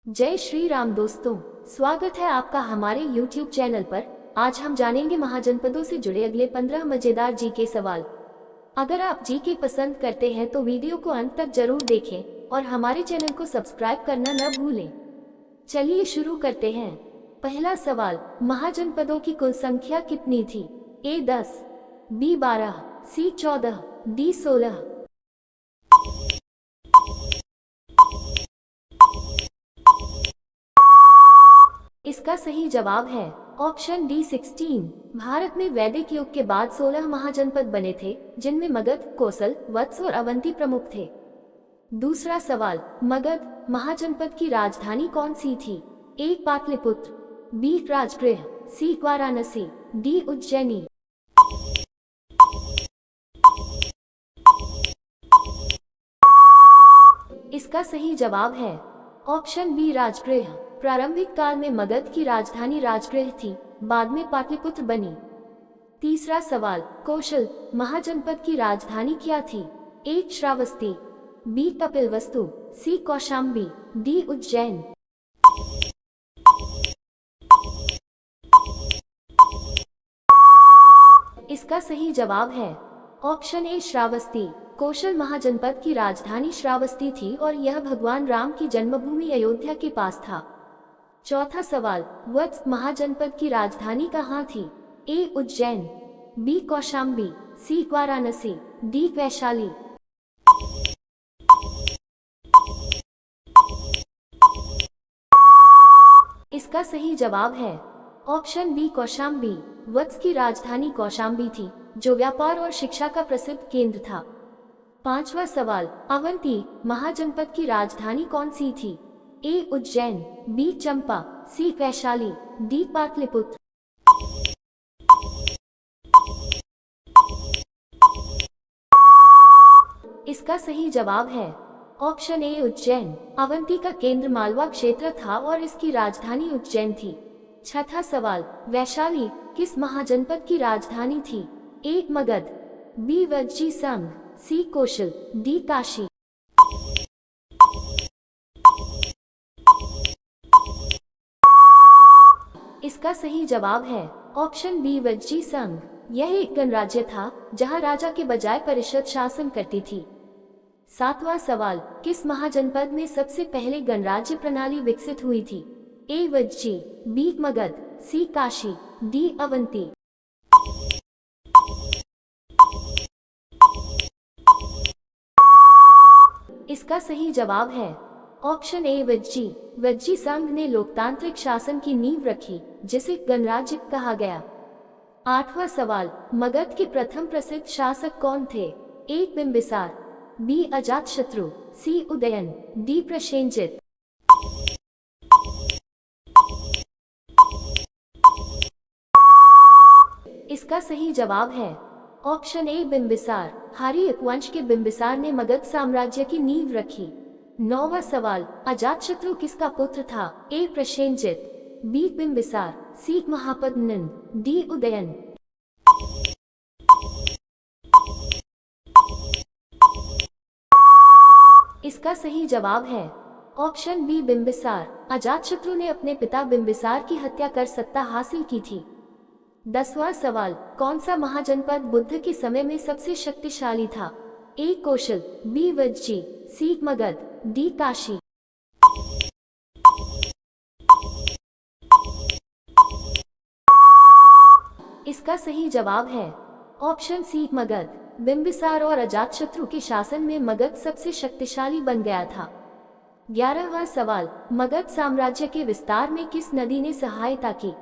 जय श्री राम दोस्तों, स्वागत है आपका हमारे YouTube चैनल पर। आज हम जानेंगे महाजनपदों से जुड़े अगले 15 मजेदार जीके सवाल। अगर आप जीके पसंद करते हैं तो वीडियो को अंत तक जरूर देखें और हमारे चैनल को सब्सक्राइब करना न भूलें। चलिए शुरू करते हैं। पहला सवाल, महाजनपदों की कुल संख्या कितनी थी? A 10, B 12, C 14, D 16। इसका सही जवाब है ऑप्शन डी 16। भारत में वैदिक युग के बाद 16 महाजनपद बने थे, जिनमें मगध, कोसल, वत्स और अवंती प्रमुख थे। दूसरा सवाल, मगध महाजनपद की राजधानी कौन सी थी? ए पाटलिपुत्र, बी राजगृह, सी वाराणसी, डी उज्जैनी। इसका सही जवाब है ऑप्शन बी राजगृह। प्रारंभिक काल में मगध की राजधानी राजगृह थी, बाद में पाटलिपुत्र बनी। तीसरा सवाल, कौशल महाजनपद की राजधानी क्या थी? ए श्रावस्ती, बी कपिलवस्तु, सी कौशाम्बी, डी उज्जैन। इसका सही जवाब है ऑप्शन ए श्रावस्ती। कौशल महाजनपद की राजधानी श्रावस्ती थी और यह भगवान राम की जन्मभूमि अयोध्या के पास था। चौथा सवाल, वत्स महाजनपद की राजधानी कहाँ थी? ए उज्जैन, बी कौशाम्बी, सी वाराणसी, डी वैशाली। इसका सही जवाब है ऑप्शन बी कौशाम्बी। वत्स की राजधानी कौशाम्बी थी, जो व्यापार और शिक्षा का प्रसिद्ध केंद्र था। पांचवा सवाल, अवंती महाजनपद की राजधानी कौन सी थी? ए उज्जैन, बी चंपा, सी वैशाली, डी पाटलिपुत्र। इसका सही जवाब है ऑप्शन ए उज्जैन। अवंती का केंद्र मालवा क्षेत्र था और इसकी राजधानी उज्जैन थी। छठा सवाल, वैशाली किस महाजनपद की राजधानी थी? ए मगध, बी वज्जी संघ, सी कौशल, डी काशी। इसका सही जवाब है ऑप्शन बी वज्जी संघ। यह एक गणराज्य था जहां राजा के बजाय परिषद शासन करती थी। सातवां सवाल, किस महाजनपद में सबसे पहले गणराज्य प्रणाली विकसित हुई थी? ए वज्जी, बी मगध, सी काशी, डी अवंती। इसका सही जवाब है ऑप्शन ए वज्जी। वज्जी संघ ने लोकतांत्रिक शासन की नींव रखी, जिसे गणराज्य कहा गया। आठवां सवाल, मगध के प्रथम प्रसिद्ध शासक कौन थे? ए बिंबिसार, बी अजातशत्रु, सी उदयन, डी प्रसेनजित। इसका सही जवाब है ऑप्शन ए बिंबिसार। हार्यक वंश के बिंबिसार ने मगध साम्राज्य की नींव रखी। नौवां सवाल, अजातशत्रु किसका पुत्र था? ए प्रसेनजित, बी बिंबिसार, सी महापद्मनंद, डी उदयन। इसका सही जवाब है ऑप्शन बी बिंबिसार। अजातशत्रु ने अपने पिता बिंबिसार की हत्या कर सत्ता हासिल की थी। 10वां सवाल, कौन सा महाजनपद बुद्ध के समय में सबसे शक्तिशाली था? ए कौशल, बी वज्जी, सी मगध, डी काशी। इसका सही जवाब है ऑप्शन सी मगध। बिंबिसार और अजातशत्रु के शासन में मगध सबसे शक्तिशाली बन गया था। 11वां सवाल, मगध साम्राज्य के विस्तार में किस नदी ने सहायता की?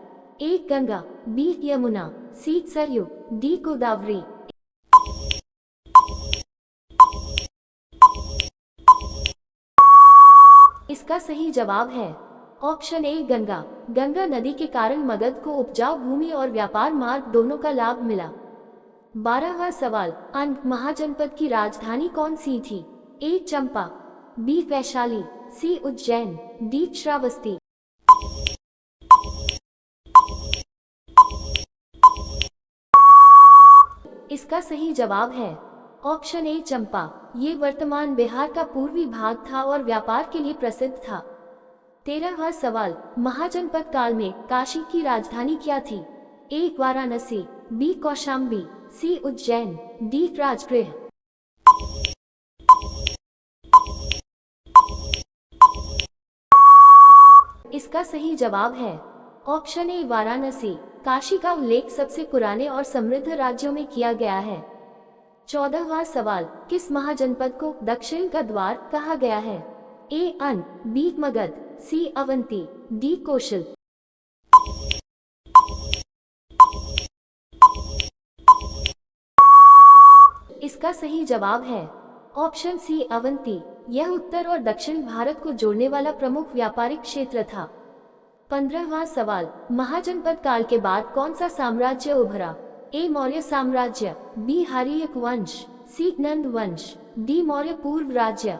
ए गंगा, बी यमुना, सी सरयू, डी गोदावरी। इसका सही जवाब है ऑप्शन ए गंगा। गंगा नदी के कारण मगध को उपजाऊ भूमि और व्यापार मार्ग दोनों का लाभ मिला। 12वां सवाल, अंग महाजनपद की राजधानी कौन सी थी? ए चंपा, बी वैशाली, सी उज्जैन, डी श्रावस्ती। इसका सही जवाब है ऑप्शन ए चंपा। ये वर्तमान बिहार का पूर्वी भाग था और व्यापार के लिए प्रसिद्ध था। 13वां सवाल, महाजनपद काल में काशी की राजधानी क्या थी? ए वाराणसी, बी कौशाम्बी, सी उज्जैन, डी राजगृह। इसका सही जवाब है ऑप्शन ए वाराणसी। काशी का उल्लेख सबसे पुराने और समृद्ध राज्यों में किया गया है। 14वां सवाल, किस महाजनपद को दक्षिण का द्वार कहा गया है? ए अन, बी मगध, सी अवंती, डी कौशल। इसका सही जवाब है ऑप्शन सी अवंती। यह उत्तर और दक्षिण भारत को जोड़ने वाला प्रमुख व्यापारिक क्षेत्र था। 15वां सवाल, महाजनपद काल के बाद कौन सा साम्राज्य उभरा? ए मौर्य साम्राज्य, बी हर्यक वंश, सी नंद वंश, डी मौर्य पूर्व राज्य।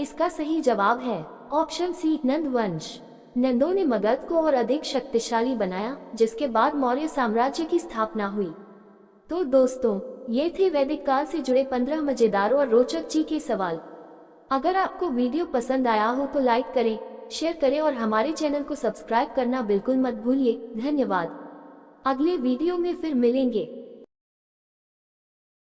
इसका सही जवाब है ऑप्शन सी नंद वंश। नंदों ने मगध को और अधिक शक्तिशाली बनाया, जिसके बाद मौर्य साम्राज्य की स्थापना हुई। तो दोस्तों, ये थे वैदिक काल से जुड़े 15 मजेदार और रोचक जी के सवाल। अगर आपको वीडियो पसंद आया हो तो लाइक करें, शेयर करें और हमारे चैनल को सब्सक्राइब करना बिल्कुल मत भूलिए। धन्यवाद। अगले वीडियो में फिर मिलेंगे।